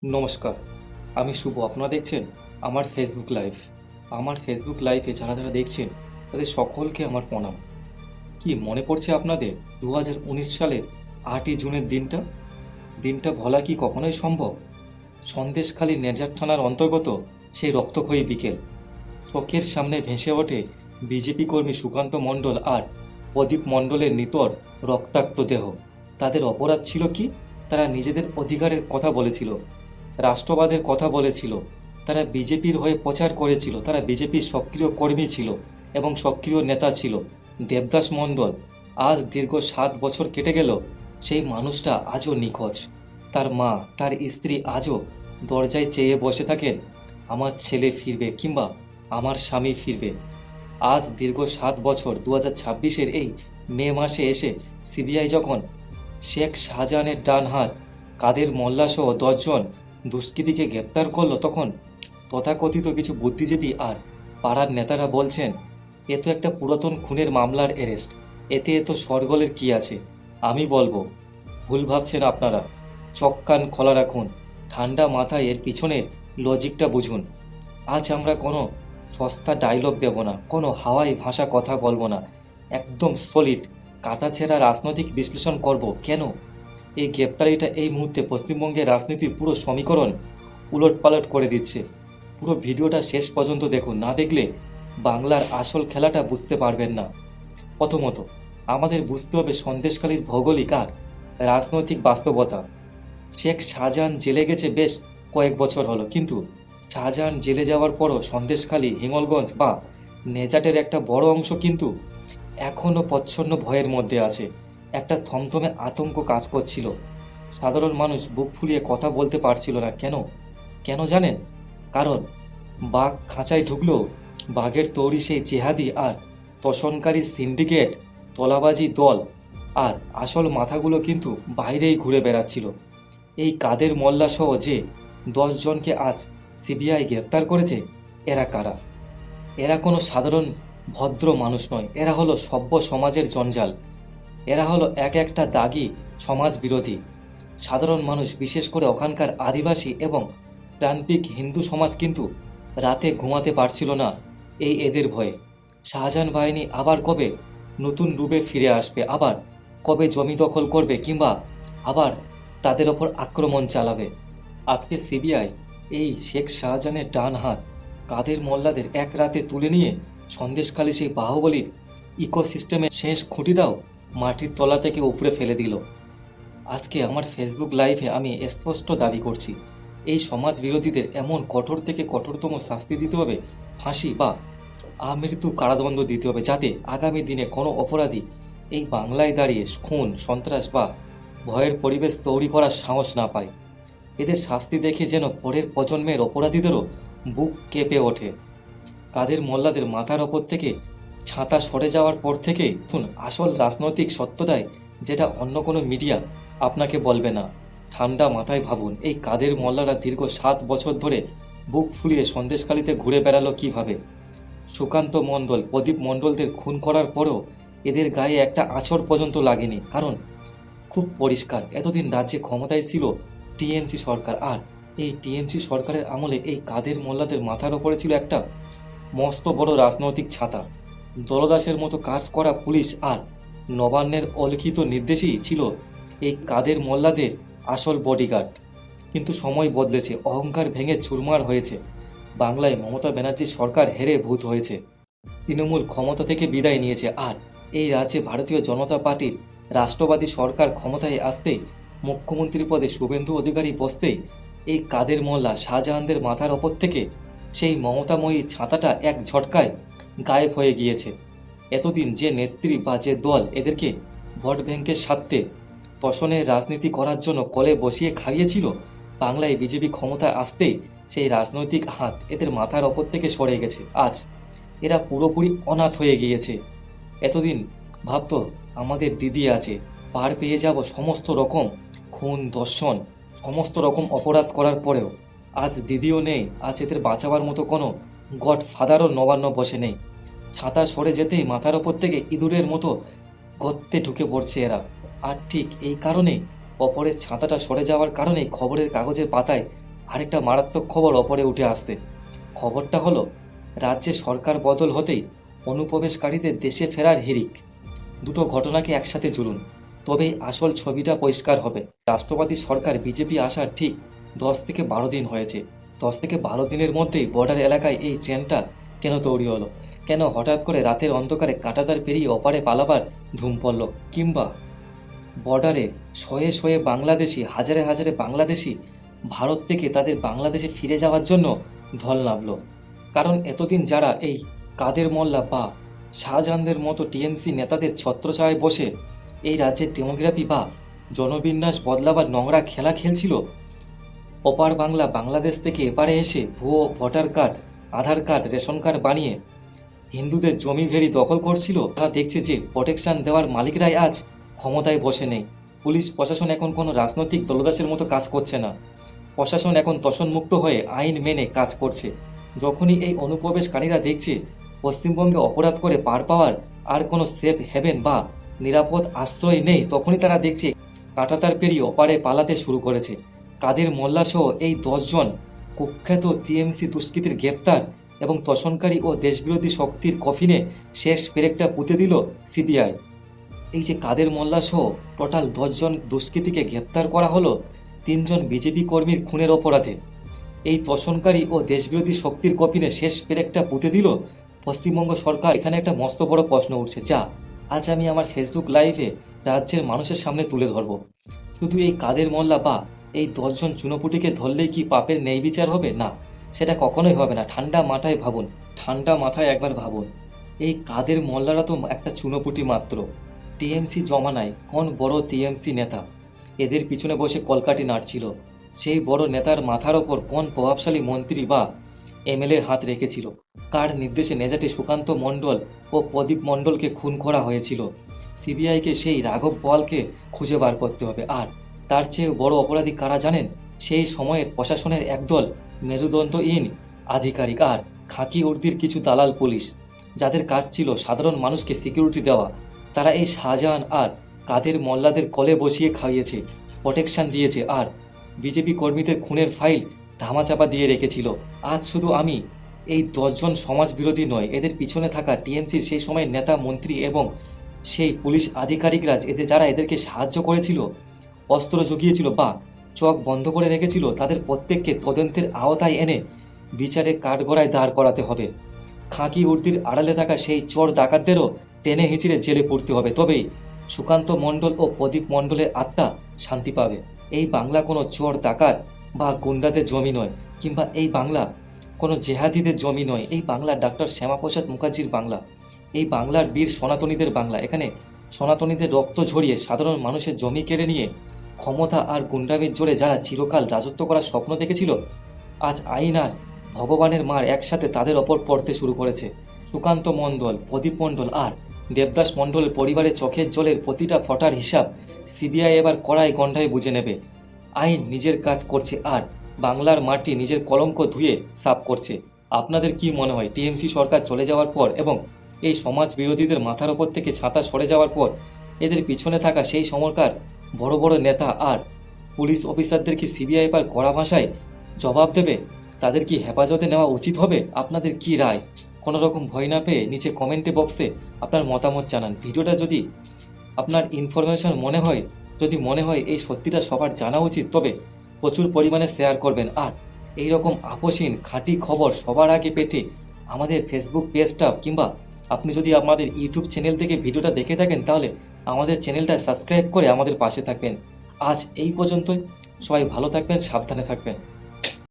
নমস্কার, আমি শুভ। আপনারা দেখছেন আমার ফেসবুক লাইভ। আমার ফেসবুক লাইভে যারা যারা দেখছেন তাদের সকলকে আমার প্রণাম। কি মনে পড়ছে আপনাদের 2019 সালের 8ই জুনের দিনটা? দিনটা ভোলা কি কখনোই সম্ভব? সন্দেশখালী নেজার থানার অন্তর্গত সেই রক্তক্ষয়ী বিকেল। চোখের সামনে ভেসে ওঠে বিজেপি কর্মী সুকান্ত মণ্ডল আর প্রদীপ মণ্ডলের নিতর রক্তাক্ত দেহ। তাদের অপরাধ ছিল কি? তারা নিজেদের অধিকারের কথা বলেছিল, রাষ্ট্রবাদের কথা বলেছিল, তারা বিজেপির হয়ে প্রচার করেছিল, তারা বিজেপির সক্রিয় কর্মী ছিল এবং সক্রিয় নেতা ছিল। দেবদাস মণ্ডল, আজ দীর্ঘ 7 বছর কেটে গেল, সেই মানুষটা আজও নিখোঁজ। তার মা, তার স্ত্রী আজও দরজায় চেয়ে বসে থাকেন, আমার ছেলে ফিরবে কিংবা আমার স্বামী ফিরবে। আজ দীর্ঘ 7 বছর 2026-এর এই মে মাসে এসে সিবিআই যখন শেখ শাহজাহানের ডান হাত কাদের মোল্লাসহ 10 জন দুষ্কৃতীকে গ্রেপ্তার করলো, তখন তথাকথিত কিছু বুদ্ধিজীবী আর পাড়ার নেতারা বলছেন এ তো একটা পুরাতন খুনের মামলার অ্যারেস্ট, এতে এত শোরগোলের কি আছে? আমি বলবো, ভুল ভাবছেন আপনারা। চোখ কান খোলা রাখুন, ঠান্ডা মাথায় এর পিছনের লজিকটা বুঝুন। আজ আমরা কোনো সস্তা ডায়লগ দেব না, কোনো হাওয়াই ভাষা কথা বলবো না, একদম সলিড কাটাছেঁড়া রাজনৈতিক বিশ্লেষণ করব। কেন এই গ্রেপ্তারিটা এই মুহূর্তে পশ্চিমবঙ্গের রাজনীতির পুরো সমীকরণ উলটপালট করে দিচ্ছে? পুরো ভিডিওটা শেষ পর্যন্ত দেখুন, না দেখলে বাংলার আসল খেলাটা বুঝতে পারবেন না। প্রথমত, আমাদের বুঝতে হবে সন্দেশখালীর ভৌগোলিক আর রাজনৈতিক বাস্তবতা। শেখ শাহজাহান জেলে গেছে বেশ কয়েক বছর হলো, কিন্তু শাহজাহান জেলে যাওয়ার পরও সন্দেশখালী, হিঙ্গলগঞ্জ বা নেজাটের একটা বড় অংশ কিন্তু এখনও প্রচ্ছন্ন ভয়ের মধ্যে আছে। একটা থমথমে আতঙ্ক কাজ করছিল। সাধারণ মানুষ বুক ফুলিয়ে কথা বলতে পারছিল না। কেন? কেন জানেন? কারণ বাঘ খাঁচায় ঢুকলেও বাঘের তৈরি সেই জেহাদি আর তোষণকারী সিন্ডিকেট, তোলাবাজি দল আর আসল মাথাগুলো কিন্তু বাইরেই ঘুরে বেড়াচ্ছিল। এই কাদের মোল্লা সহ যে 10 জনকে আজ সিবিআই গ্রেপ্তার করেছে, এরা কারা? এরা কোনো সাধারণ ভদ্র মানুষ নয়, এরা হলো সভ্য সমাজের জঞ্জাল। এরা হলো এক একটা দাগি সমাজ বিরোধী। সাধারণ মানুষ, বিশেষ করে ওখানকার আদিবাসী এবং প্রান্তিক হিন্দু সমাজ কিন্তু রাতে ঘুমাতে পারছিল না এই এদের ভয়ে। শাহজাহান বাহিনী আবার কবে নতুন রূপে ফিরে আসবে, আবার কবে জমি দখল করবে, কিংবা আবার তাদের ওপর আক্রমণ চালাবে? আজকে সিবিআই এই শেখ শাহজাহানের ডান হাত কাদের মোল্লাদের এক রাতে তুলে নিয়ে সন্দেশখালী সেই বাহুবলীর ইকোসিস্টেমের শেষ খুঁটিটাও মাটির তলা থেকে উপড়ে ফেলে দিল। আজকে আমার ফেসবুক লাইভে আমি স্পষ্ট দাবি করছি, এই সমাজ বিরোধীদের এমন কঠোর থেকে কঠোরতম শাস্তি দিতে হবে, ফাঁসি বা আমৃত্যু কারাদণ্ড দিতে হবে, যাতে আগামী দিনে কোনো অপরাধী এই বাংলায় দাঁড়িয়ে খুন, সন্ত্রাস বা ভয়ের পরিবেশ তৈরি করার সাহস না পায়। এদের শাস্তি দেখে যেন পরের প্রজন্মের অপরাধীদেরও বুক কেঁপে ওঠে। কাদের মোল্লাদের মাথার ওপর থেকে ছাতা সরে যাওয়ার পর থেকে আসল রাজনৈতিক সত্যটাই, যেটা অন্য কোনো মিডিয়া আপনাকে বলবে না। ঠান্ডা মাথায় ভাবুন, এই কাদের মোল্লারা দীর্ঘ 7 বছর ধরে বুক ফুলিয়ে সন্দেশখালীতে ঘুরে বেড়ালো কিভাবে? সুকান্ত মণ্ডল, প্রদীপ মণ্ডলদের খুন করার পরেও এদের গায়ে একটা আঁচড় পর্যন্ত লাগেনি। কারণ খুব পরিষ্কার, এতদিন রাজ্যে ক্ষমতায় ছিল টিএমসি সরকার, আর এই টিএমসি সরকারের আমলে এই কাদের মোল্লাদের মাথার ওপরে ছিল একটা মস্ত বড় রাজনৈতিক ছাতা। দলদাসের মতো কাজ করা পুলিশ আর নবান্নের অলিখিত নির্দেশই ছিল এই কাদের মোল্লাদের আসল বডিগার্ড। কিন্তু সময় বদলেছে, অহংকার ভেঙে চুরমার হয়েছে। বাংলায় মমতা ব্যানার্জির সরকার হেরে ভূত হয়েছে, তৃণমূল ক্ষমতা থেকে বিদায় নিয়েছে, আর এই রাজ্যে ভারতীয় জনতা পার্টির রাষ্ট্রবাদী সরকার ক্ষমতায় আসতেই, মুখ্যমন্ত্রী পদে শুভেন্দু অধিকারী বসতেই এই কাদের মোল্লা শাহজাহানদের মাথার ওপর থেকে সেই মমতাময়ী ছাতাটা এক ঝটকায় গায়েব হয়ে গিয়েছে। এতদিন যে নেত্রী বা যে দল এদেরকে ভোট ব্যাংকের স্বার্থে তোষণের রাজনীতি করার জন্য কলে বসিয়ে খাইয়েছিল, বাংলায় বিজেপি ক্ষমতায় আসতেই সেই রাজনৈতিক হাত এদের মাথার ওপর থেকে সরে গেছে। আজ এরা পুরোপুরি অনাথ হয়ে গিয়েছে। এতদিন ভাবতো আমাদের দিদি আছে, পার পেয়ে যাব সমস্ত রকম খুন, ধর্ষণ, সমস্ত রকম অপরাধ করার পরেও। আজ দিদিও নেই, আজ এদের বাঁচাবার মতো কোনো গড ফাদারও নবান্ন বসে নেই। ছাতা সরে যেতেই মাথার ওপর থেকে ইঁদুরের মতো গর্তে ঢুকে পড়ছে এরা। আর ঠিক এই কারণেই, অপরের ছাতাটা সরে যাওয়ার কারণেই খবরের কাগজের পাতায় আরেকটা মারাত্মক খবর অপরে উঠে আসছে। খবরটা হলো, রাজ্যে সরকার বদল হতেই অনুপ্রবেশকারীদের দেশে ফেরার হিড়িক। দুটো ঘটনাকে একসাথে জুড়ুন, তবেই আসল ছবিটা পরিষ্কার হবে। রাষ্ট্রবাদী সরকার বিজেপি আসার ঠিক 10 থেকে 12 দিন হয়েছে। 10 থেকে 12 দিনের মধ্যেই বর্ডার এলাকায় এই ট্রেনটা কেন তৈরি হলো? কেন হঠাৎ করে রাতের অন্ধকারে কাঁটাতার পেরিয়ে অপারে পালাবার ধুম পড়ল? কিংবা বর্ডারে শয়ে শয়ে বাংলাদেশি, হাজারে হাজারে বাংলাদেশি ভারত থেকে তাদের বাংলাদেশে ফিরে যাওয়ার জন্য ঢল নামলো? কারণ এতদিন যারা এই কাদের মোল্লা বা শাহজাহানদের মতো টিএমসি নেতাদের ছত্রছায়ায় বসে এই রাজ্যের ডেমোগ্রাফি বা জনবিন্যাস বদলাবার নোংরা খেলা খেলছিল, ওপার বাংলা বাংলাদেশ থেকে এপারে এসে ভুয়ো ভোটার কার্ড, আধার কার্ড, রেশন কার্ড বানিয়ে হিন্দুদের জমি ভেড়ি দখল করছিল, তারা দেখছে যে প্রোটেকশন দেওয়ার মালিকরাই আজ ক্ষমতায় বসে নেই। পুলিশ প্রশাসন এখন কোনো রাজনৈতিক দলদাসের মতো কাজ করছে না। প্রশাসন এখন তোষণমুক্ত হয়ে আইন মেনে কাজ করছে। যখনই এই অনুপ্রবেশকারীরা দেখছে পশ্চিমবঙ্গে অপরাধ করে পার পাওয়ার আর কোনো সেফ হেভেন বা নিরাপদ আশ্রয় নেই, তখনই তারা দেখছে কাঁটাতার পেরিয়ে ওপারে পালাতে শুরু করেছে। কাদের মোল্লা সহ এই 10 জন কুখ্যাত টিএমসি দুষ্কৃতীর গ্রেপ্তার এবং তোষণকারী ও দেশবিরোধী শক্তির কফিনে শেষ পেরেকটা পুঁতে দিল সিবিআই। এই যে কাদের মোল্লা সহ টোটাল 10 জন দুষ্কৃতীকে গ্রেপ্তার করা হলো 3 জন বিজেপি কর্মীর খুনের অপরাধে। এই তোষণকারী ও দেশবিরোধী শক্তির কফিনে শেষ পেরেকটা পুঁতে দিল পশ্চিমবঙ্গ সরকার। এখানে একটা মস্ত বড় প্রশ্ন উঠছে, যা আজ আমি আমার ফেসবুক লাইভে রাজ্যের মানুষের সামনে তুলে ধরব। শুধু এই কাদের মোল্লা বা এই 10 জন চুনোপুটিকে ধরলেই কি পাপের ন্যায় বিচার হবে? না, সেটা কখনোই হবে না। ঠান্ডা মাথায় ভাবুন, ঠান্ডা মাথায় একবার ভাবুন। এই কাদের মোল্লারা তো একটা চুনোপুটি মাত্র। টিএমসি জমানায় কোন বড় টিএমসি নেতা এদের পিছনে বসে কলকাঠি নাড়ছিল? সেই বড় নেতার মাথার ওপর কোন প্রভাবশালী মন্ত্রী বা এমএলএর হাত রেখেছিল? কার নির্দেশে নেজাটি সুকান্ত মণ্ডল ও প্রদীপ মণ্ডলকে খুন করা হয়েছিল? সিবিআইকে সেই রাঘব বোয়ালকে খুঁজে বার করতে হবে। আর তার চেয়ে বড় অপরাধী কারা জানেন? সেই সময়ের প্রশাসনের একদল মেরুদণ্ডহীন আধিকারিক আর খাকি উর্দির কিছু দালাল পুলিশ, যাদের কাজ ছিল সাধারণ মানুষকে সিকিউরিটি দেওয়া। তারা এই শাহজাহান আর কাদের মোল্লাদের কলে বসিয়ে খাইয়েছে, প্রোটেকশন দিয়েছে আর বিজেপি কর্মীদের খুনের ফাইল ধামাচাপা দিয়ে রেখেছিল। আজ শুধু আমি এই 10 জন সমাজ বিরোধী নয়, এদের পিছনে থাকা টিএমসির সেই সময়ের নেতা, মন্ত্রী এবং সেই পুলিশ আধিকারিকরা যারা এদেরকে সাহায্য করেছিল, অস্ত্র জুগিয়েছিল বা চোখ বন্ধ করে রেখেছিল, তাদের প্রত্যেককে তদন্তের আওতায় এনে বিচারে কাঠগড়ায় দাঁড় করাতে হবে। খাঁকি উর্দির আড়ালে থাকা সেই চোর ডাকাতদেরও টেনে হিঁচড়ে জেলে পড়তে হবে, তবেই সুকান্ত মণ্ডল ও প্রদীপ মণ্ডলের আত্মা শান্তি পাবে। এই বাংলা কোনো চোর ডাকাত বা গুন্ডাদের জমি নয়, কিংবা এই বাংলা কোনো জেহাদিদের জমি নয়। এই বাংলা ডক্টর শ্যামাপ্রসাদ মুখার্জির বাংলা, এই বাংলার বীর সনাতনীদের বাংলা। এখানে সনাতনীদের রক্ত ঝরিয়ে সাধারণ মানুষের জমি কেড়ে নিয়ে ক্ষমতা আর গুন্ডামির জোরে যারা চিরকাল রাজত্ব করার স্বপ্ন দেখেছিল, আজ আইন আর ভগবানের মার একসাথে তাদের ওপর পড়তে শুরু করেছে। সুকান্ত মণ্ডল, প্রদীপ মণ্ডল আর দেবদাস মণ্ডলের পরিবারের চোখের জলের প্রতিটা ফোঁটার হিসাব সিবিআই এবার কড়াই গন্ডায় বুঝে নেবে। আইন নিজের কাজ করছে আর বাংলার মাটি নিজের কলঙ্ক ধুয়ে সাফ করছে। আপনাদের কি মনে হয়, টিএমসি সরকার চলে যাওয়ার পর এবং এই সমাজ বিরোধীদের মাথার ওপর থেকে ছাতা সরে যাওয়ার পর এদের পিছনে থাকা সেই সময়কার বড় বড় নেতা আর পুলিশ অফিসারদের কি সিবিআই এবার কড়া ভাষায় জবাব দেবে? তাদের কি হেফাজতে নেওয়া উচিত হবে? আপনাদের কি রায়? কোনো রকম ভয় না পেয়ে নিচে কমেন্টে বক্সে আপনার মতামত জানান। ভিডিওটা যদি আপনার ইনফরমেশন মনে হয় এই সত্যিটা সবার জানা উচিত, তবে প্রচুর পরিমাণে শেয়ার করবেন। আর এই রকম আপসীন খাঁটি খবর সবার আগে পেতে আমাদের ফেসবুক পেজটা, কিংবা আপনি যদি আমাদের ইউটিউব চ্যানেল থেকে ভিডিওটা দেখে থাকেন, তাহলে আমাদের চ্যানেলটা সাবস্ক্রাইব করে আমাদের পাশে থাকবেন। আজ এই পর্যন্তই। সবাই ভালো থাকবেন, সাবধানে থাকবেন।